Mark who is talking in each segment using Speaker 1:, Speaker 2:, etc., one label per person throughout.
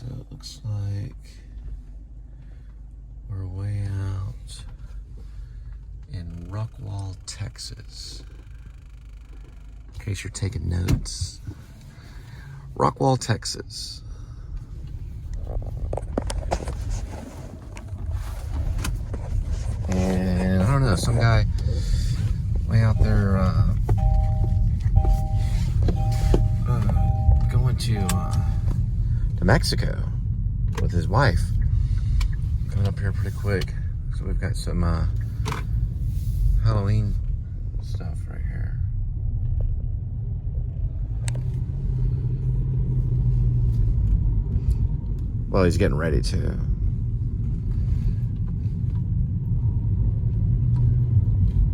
Speaker 1: So it looks like we're way out in Rockwall, Texas. In case you're taking notes. Rockwall, Texas. And I don't know, some guy way out there going to Mexico with his wife. Coming up here pretty quick. So we've got some Halloween stuff right here. Well, he's getting ready to.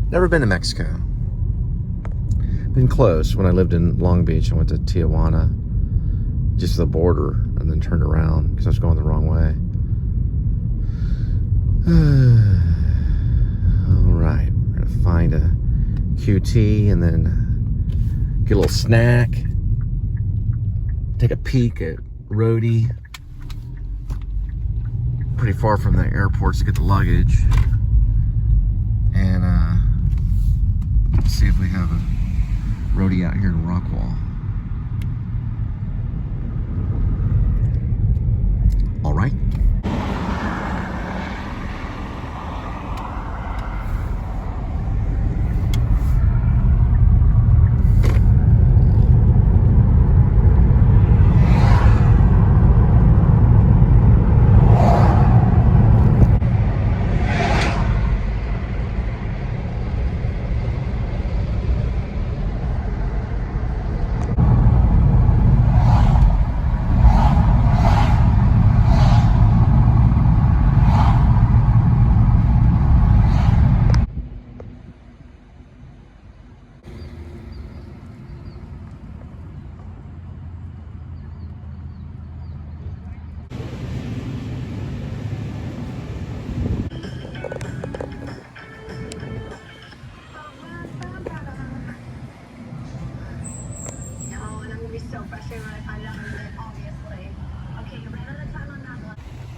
Speaker 1: Never been to Mexico. Been close. When I lived in Long Beach, I went to Tijuana, just the border, and then turned around because I was going the wrong way. All right, we're gonna find a QT and then get a little snack. Take a peek at Rhodey. Pretty far from the airports to get the luggage. And see if we have a roadie out here in Rockwall. All right.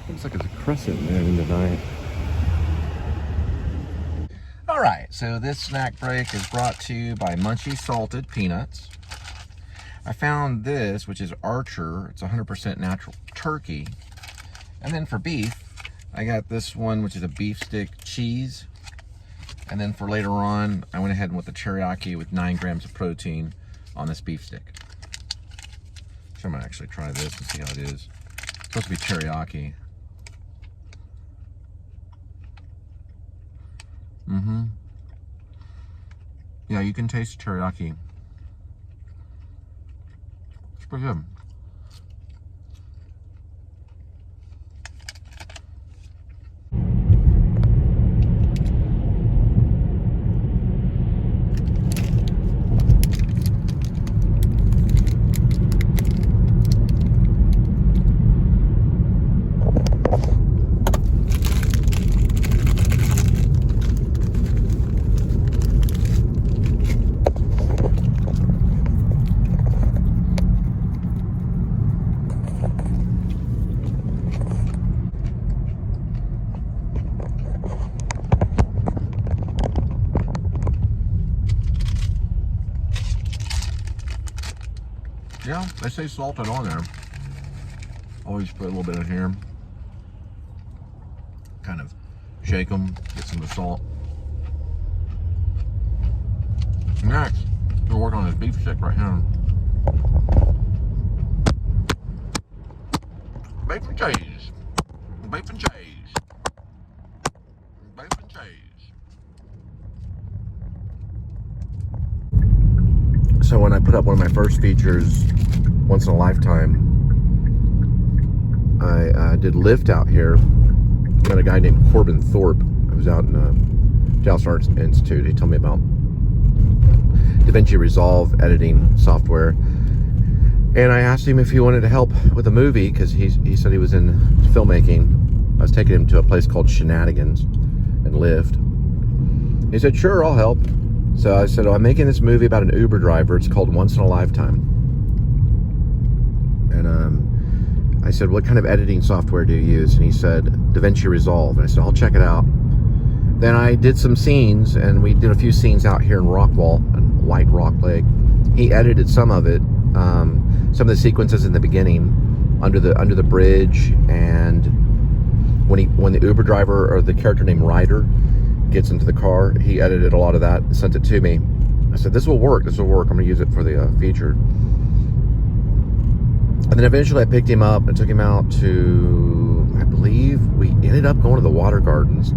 Speaker 1: Looks like it's a crescent there in the night. All right, so this snack break is brought to you by Munchie Salted Peanuts. I found this, which is Archer. It's 100% natural turkey. And then for beef, I got this one, which is a beef stick cheese. And then for later on, I went ahead with the teriyaki with 9 grams of protein on this beef stick. So I'm gonna actually try this and see how it is. It's supposed to be teriyaki. Yeah, you can taste teriyaki. It's pretty good. Yeah, they say salted on there. Always put a little bit in here. Kind of shake them, get some of the salt. Next, we're working on this beef stick right here. Beef and cheese. Beef and cheese. Beef and cheese. So when I put up one of my first features, Once in a Lifetime, I did Lift out here. Met a guy named Corbin Thorpe. I was out in Dallas Arts Institute. He told me about DaVinci Resolve editing software. And I asked him if he wanted to help with a movie, because he said he was in filmmaking. I was taking him to a place called Shenanigans and Lift. He said, sure, I'll help. So I said, I'm making this movie about an Uber driver. It's called Once in a Lifetime. And I said, what kind of editing software do you use? And he said, DaVinci Resolve. And I said, I'll check it out. Then I did some scenes, and we did a few scenes out here in Rockwall and White Rock Lake. He edited some of it, some of the sequences in the beginning, under the bridge, and when the Uber driver, or the character named Ryder, gets into the car, he edited a lot of that and sent it to me. I said, this will work. I'm going to use it for the feature. And then eventually I picked him up and took him out to, I believe, we ended up going to the Water Gardens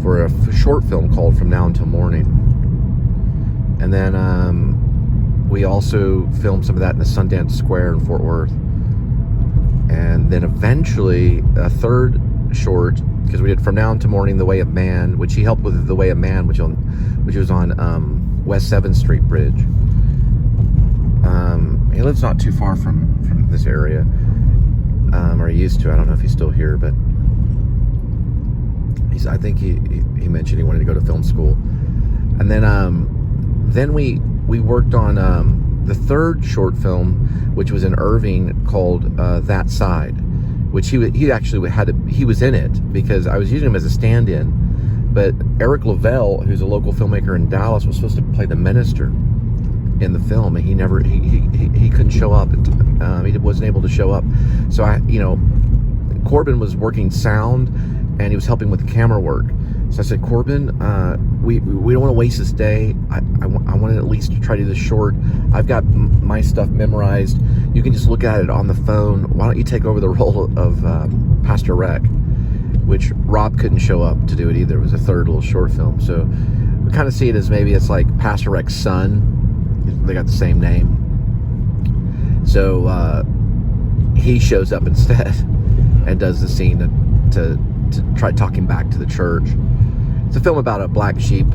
Speaker 1: for a short film called From Now Until Morning. And then we also filmed some of that in the Sundance Square in Fort Worth. And then eventually a third short, because we did From Now Until Morning, The Way of Man, which he helped with The Way of Man, which was on West 7th Street Bridge. He lives not too far from this area, or he used to. I don't know if he's still here, but I think he mentioned he wanted to go to film school. And then we worked on the third short film, which was in Irving, called That Side, which he actually he was in it because I was using him as a stand-in, but Eric Lavelle, who's a local filmmaker in Dallas, was supposed to play the minister in the film, and he couldn't show up. He wasn't able to show up. So Corbin was working sound, and he was helping with the camera work. So I said, Corbin, we don't want to waste this day. I want to at least try to do this short. I've got my stuff memorized. You can just look at it on the phone. Why don't you take over the role of Pastor Rec, which Rob couldn't show up to do it either. It was a third little short film. So we kind of see it as maybe it's like Pastor Rec's son. They got the same name. So he shows up instead and does the scene to try talking back to the church. It's a film about a black sheep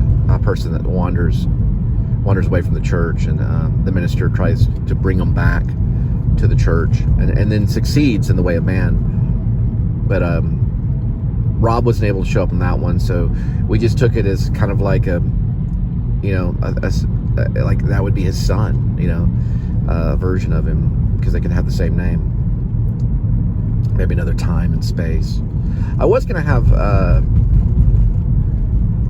Speaker 1: person that wanders away from the church, and the minister tries to bring him back to the church, and then succeeds in The Way of Man. But Rob wasn't able to show up in that one, so we just took it as kind of like like that would be his son, a version of him, because they could have the same name. Maybe another time and space. I was going to have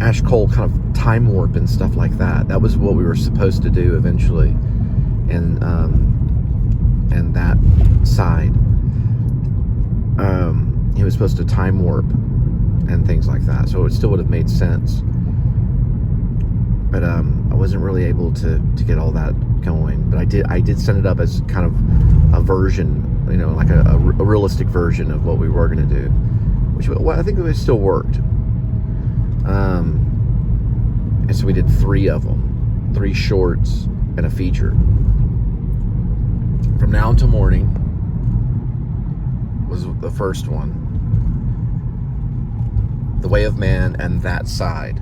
Speaker 1: Ash Cole kind of time warp and stuff like that. That was what we were supposed to do eventually, and That Side. He was supposed to time warp and things like that, so it still would have made sense. But I wasn't really able to get all that going. But I did send it up as kind of a version, like a realistic version of what we were going to do, which I think it still worked. And so we did 3 of them, 3 shorts and a feature. From Now Until Morning was the first one. The Way of Man and That Side.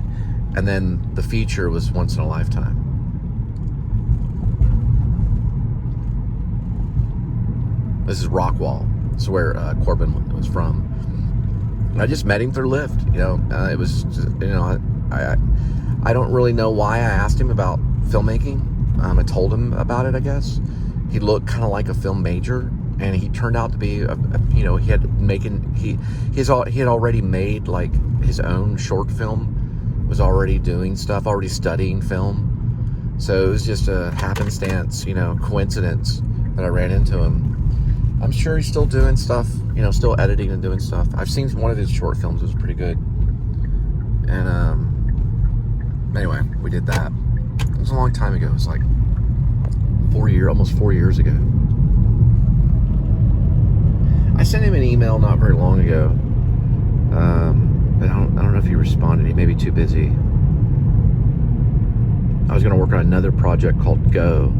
Speaker 1: And then the feature was Once in a Lifetime. This is Rockwall. This is where Corbin was from. And I just met him through Lyft. It was just, I don't really know why I asked him about filmmaking. I told him about it, I guess. He looked kind of like a film major, and he turned out to be he had already made like his own short film. Was already doing stuff, already studying film. So it was just a happenstance, coincidence that I ran into him. I'm sure he's still doing stuff, still editing and doing stuff. I've seen one of his short films. It was pretty good. And anyway, we did that. It was a long time ago. It was like almost 4 years ago. I sent him an email not very long ago. But I don't know if he responded. He may be too busy. I was going to work on another project called Go,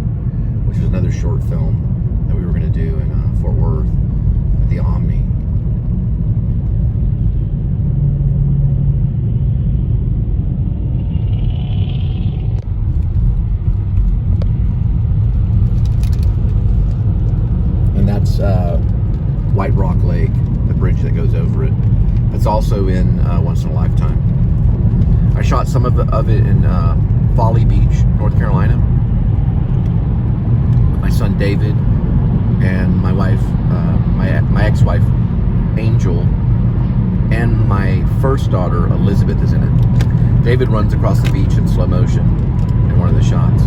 Speaker 1: which was another short film that we were going to do in Fort Worth at the Omni. And that's White Rock Lake, the bridge that goes over it. It's also in Once in a Lifetime. I shot some of it in Folly Beach, North Carolina, with my son David and my wife, my ex-wife first daughter, Elizabeth, is in it. David runs across the beach in slow motion in one of the shots.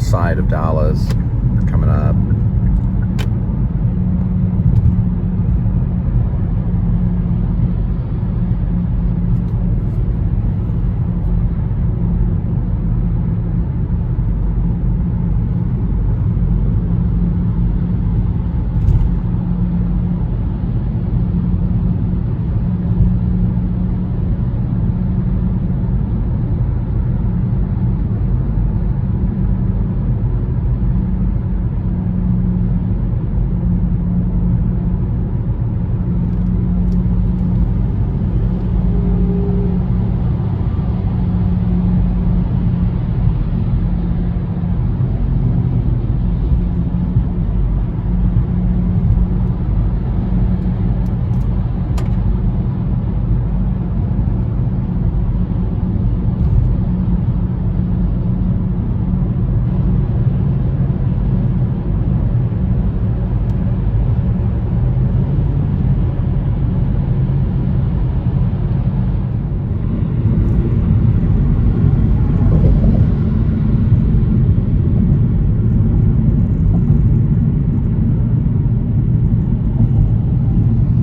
Speaker 1: side of Dallas coming up.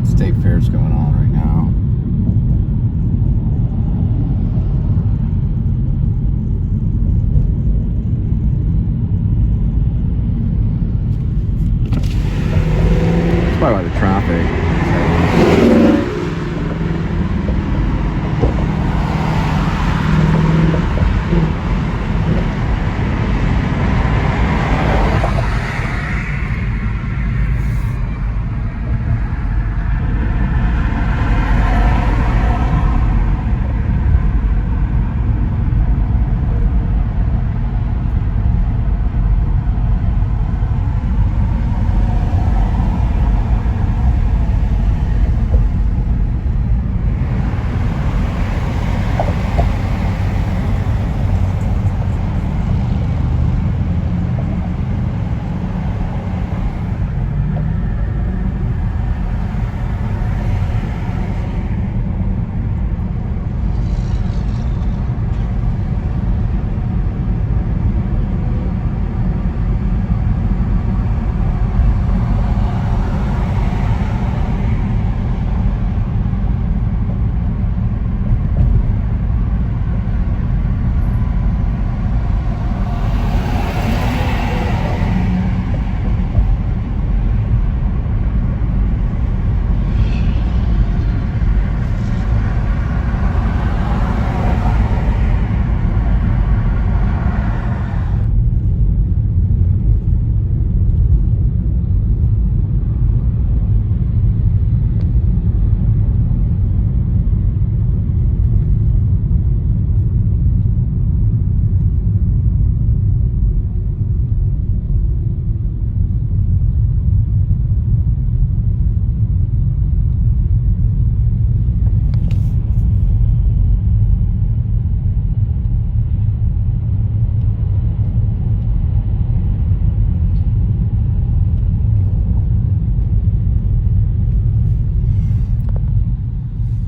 Speaker 1: State fair's going on right now. It's probably why the traffic.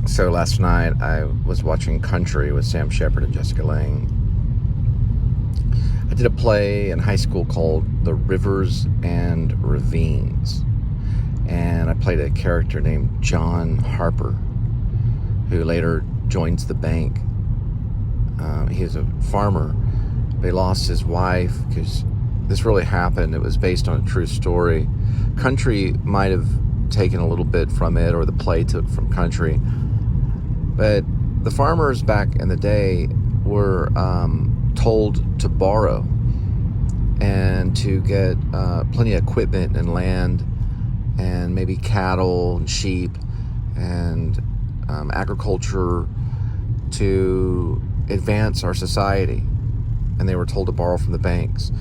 Speaker 1: So last night I was watching Country with Sam Shepard and Jessica Lange. I did a play in high school called The Rivers and Ravines, and I played a character named John Harper, who later joins the bank. He's a farmer, but he lost his wife because this really happened. It was based on a true story. Country might have taken a little bit from it, or the play took from Country. But the farmers back in the day were told to borrow and to get plenty of equipment and land and maybe cattle and sheep and agriculture to advance our society. And they were told to borrow from the banks.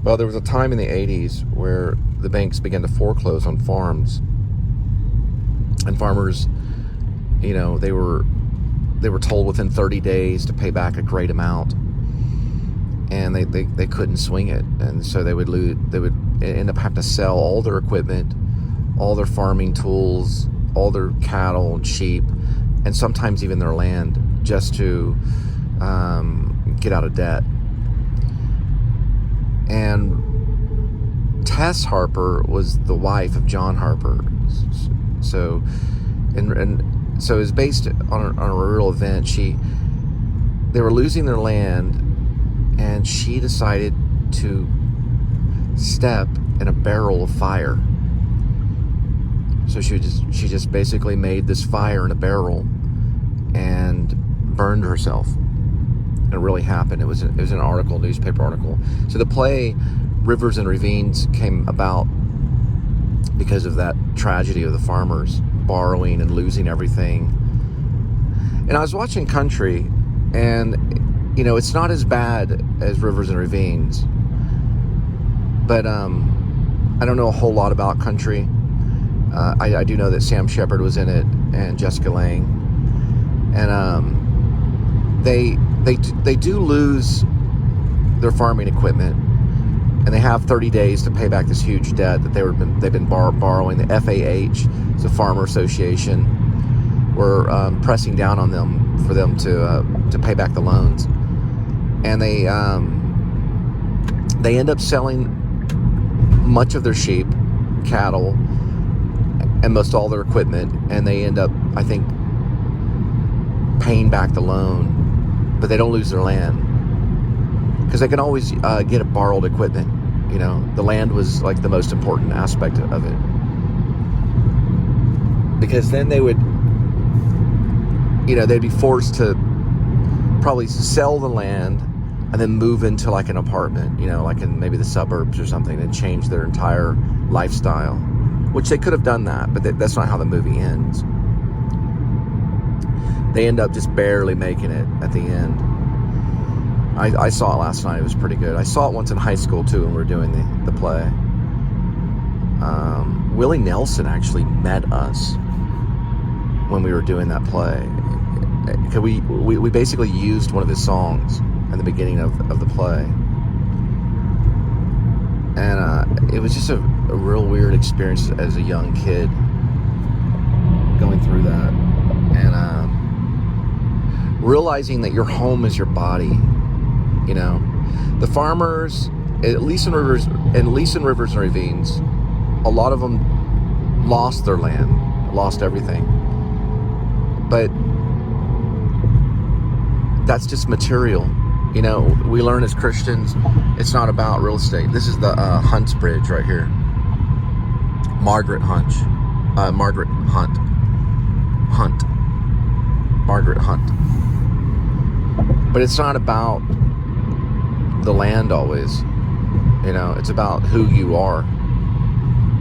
Speaker 1: Well, there was a time in the 80s where the banks began to foreclose on farms. And farmers, you know, they were told within 30 days to pay back a great amount, and they couldn't swing it, and so they would end up having to sell all their equipment, all their farming tools, all their cattle and sheep, and sometimes even their land, just to get out of debt. And Tess Harper was the wife of John Harper. So, and so it was based on a real event. They were losing their land, and she decided to step in a barrel of fire. So she just basically made this fire in a barrel and burned herself. It really happened. It was an article, newspaper article. So the play Rivers and Ravines came about because of that tragedy of the farmers borrowing and losing everything. And I was watching Country, and it's not as bad as Rivers and Ravines, but I don't know a whole lot about Country. I do know that Sam Shepard was in it and Jessica Lange, and they do lose their farming equipment, and they have 30 days to pay back this huge debt that they've been borrowing. The FAH, it's the Farmer Association, were pressing down on them for them to pay back the loans, and they end up selling much of their sheep, cattle, and most all their equipment, and they end up, I think, paying back the loan, but they don't lose their land because they can always get a borrowed equipment. The land was like the most important aspect of it, because then they would, they'd be forced to probably sell the land and then move into like an apartment, like in maybe the suburbs or something, and change their entire lifestyle, which they could have done that, but that's not how the movie ends. They end up just barely making it at the end. I saw it last night. It was pretty good. I saw it once in high school too when we were doing the play. Willie Nelson actually met us when we were doing that play. We basically used one of his songs in the beginning of the play. And it was just a real weird experience as a young kid going through that. And realizing that your home is your body. The farmers, at least in Rivers and Ravines, a lot of them lost their land, lost everything. But that's just material. We learn as Christians, it's not about real estate. This is the Hunts Bridge right here. Margaret Hunt. But it's not about the land always. It's about who you are.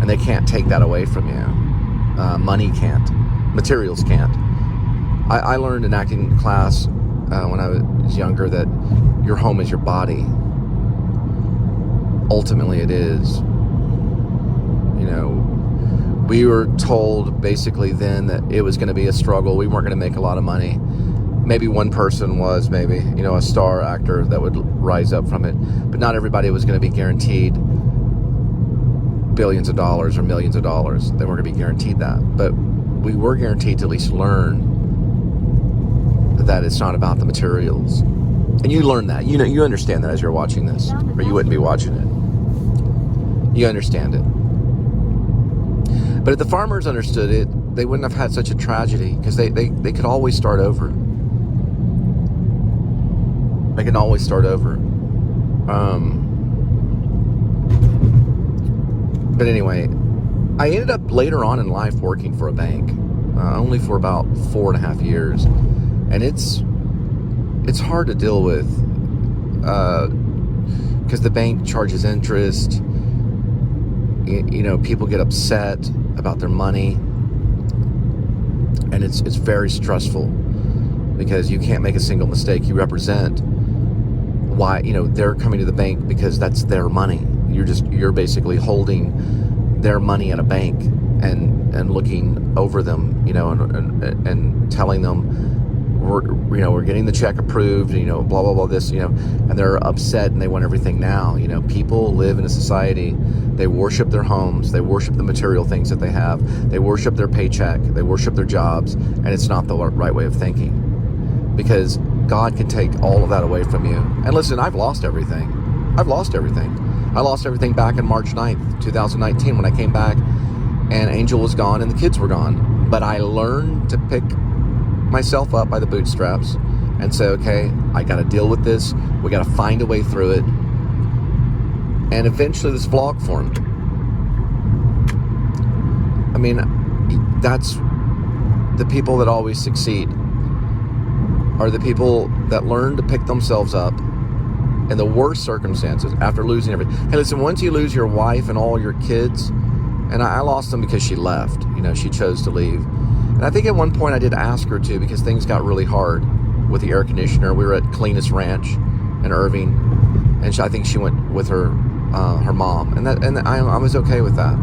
Speaker 1: And they can't take that away from you. Money can't. Materials can't. I learned in acting class when I was younger that your home is your body. Ultimately it is. We were told basically then that it was going to be a struggle. We weren't going to make a lot of money. Maybe one person was, maybe, a star actor that would rise up from it. But not everybody was going to be guaranteed billions of dollars or millions of dollars. They weren't going to be guaranteed that. But we were guaranteed to at least learn that it's not about the materials. And you learn that. You understand that as you're watching this, or you wouldn't be watching it. You understand it. But if the farmers understood it, they wouldn't have had such a tragedy, because they could always start over. They can always start over. But anyway, I ended up later on in life working for a bank, only for about 4.5 years. And it's hard to deal with, because the bank charges interest. People get upset about their money, and it's very stressful, because you can't make a single mistake. You represent why they're coming to the bank because that's their money. You're basically holding their money at a bank and looking over them, and telling them, we're getting the check approved, blah blah blah, this, and they're upset and they want everything now. People live in a society, they worship their homes, they worship the material things that they have, they worship their paycheck, they worship their jobs, and it's not the right way of thinking, because God can take all of that away from you. And listen, I've lost everything. I lost everything back on March 9th, 2019, when I came back and Angel was gone and the kids were gone. But I learned to pick myself up by the bootstraps and say, okay, I got to deal with this. We got to find a way through it. And eventually this vlog formed. I mean, that's the people that always succeed, are the people that learn to pick themselves up in the worst circumstances after losing everything. Hey, listen, once you lose your wife and all your kids, and I lost them because she left, she chose to leave. And I think at one point I did ask her to, because things got really hard with the air conditioner. We were at Cleanest Ranch in Irving, and I think she went with her mom, and I was okay with that.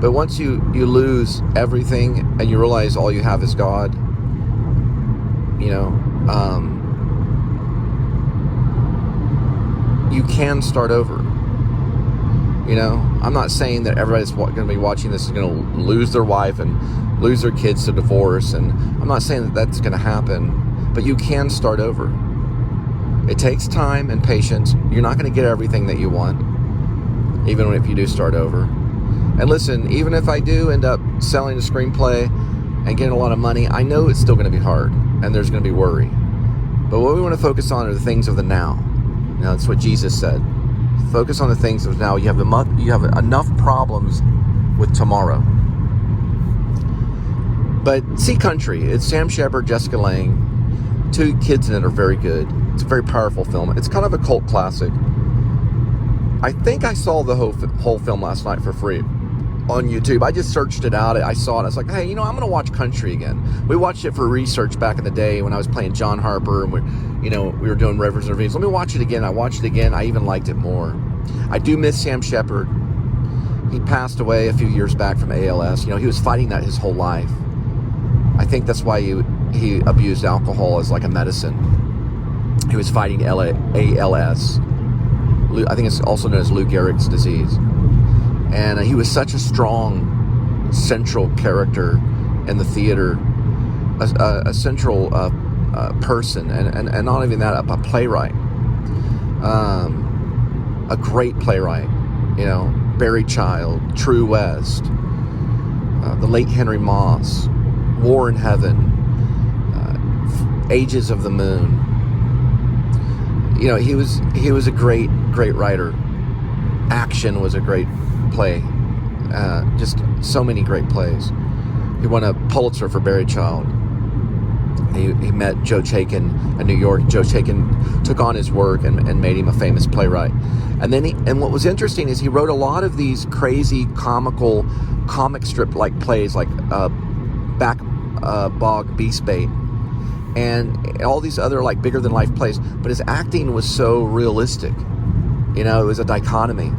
Speaker 1: But once you lose everything and you realize all you have is God, you can start over. I'm not saying that everybody that's going to be watching this is going to lose their wife and lose their kids to divorce, and I'm not saying that that's going to happen, but you can start over. It takes time and patience. You're not going to get everything that you want, even if you do start over. And listen, even if I do end up selling a screenplay and getting a lot of money, I know it's still going to be hard, and there's going to be worry. But what we want to focus on are the things of the now. That's what Jesus said. Focus on the things of now. You have enough problems with tomorrow. But see Country. It's Sam Shepard, Jessica Lange. 2 kids in it are very good. It's a very powerful film. It's kind of a cult classic. I think I saw the whole film last night for free on YouTube. I just searched it out. I saw it. I was like, hey, I'm going to watch Country again. We watched it for research back in the day when I was playing John Harper, and we were doing Rivers and Ravines. Let me watch it again. I watched it again. I even liked it more. I do miss Sam Shepard. He passed away a few years back from ALS. He was fighting that his whole life. I think that's why he abused alcohol as like a medicine. He was fighting ALS. I think it's also known as Lou Gehrig's disease. And he was such a strong, central character in the theater, a central person, and not even that, a playwright, a great playwright. Barry Child, True West, the late Henry Moss, War in Heaven, Ages of the Moon. He was a great writer. Action was a great play. Just so many great plays. He won a Pulitzer for Barry Child. He met Joe Chaikin in New York. Joe Chaikin took on his work and made him a famous playwright. And what was interesting is he wrote a lot of these crazy comical comic strip like plays, like Back Bog Beast Bait, and all these other like bigger than life plays. But his acting was so realistic. It was a dichotomy.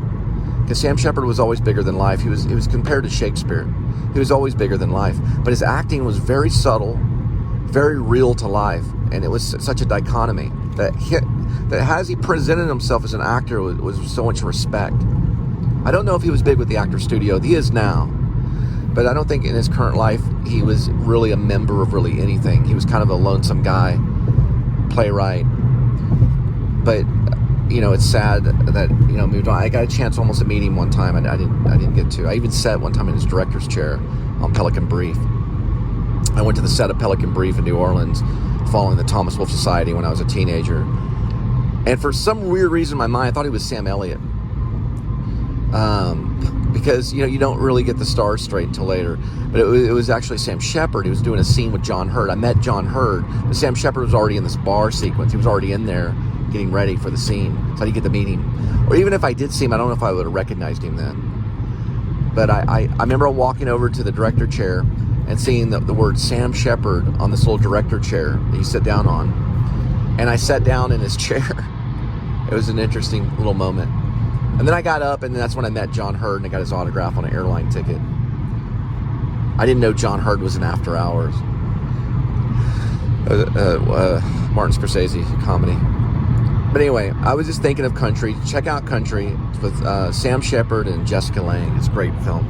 Speaker 1: Because Sam Shepard was always bigger than life. He was compared to Shakespeare. He was always bigger than life. But his acting was very subtle, very real to life. And it was such a dichotomy that as he presented himself as an actor was so much respect. I don't know if he was big with the actor studio. He is now. But I don't think in his current life he was really a member of really anything. He was kind of a lonesome guy, playwright. But it's sad that moved on. I got a chance almost to meet him one time, and I didn't get to. I even sat one time in his director's chair on Pelican Brief. I went to the set of Pelican Brief in New Orleans following the Thomas Wolfe Society when I was a teenager, and for some weird reason in my mind I thought he was Sam Elliott, because you don't really get the stars straight until later. But it was actually Sam Shepard. He was doing a scene with John Hurt. I met John Hurt, but Sam Shepard was already in this bar sequence. He was already in there getting ready for the scene, so I didn't get to meet him. Or even if I did see him, I don't know if I would have recognized him then. But I remember walking over to the director chair and seeing the word Sam Shepard on this little director chair that you sit down on. And I sat down in his chair. It was an interesting little moment. And then I got up, and that's when I met John Hurt, and I got his autograph on an airline ticket. I didn't know John Hurt was in After Hours. Martin Scorsese comedy. But anyway, I was just thinking of Country. Check out Country with Sam Shepard and Jessica Lange. It's a great film.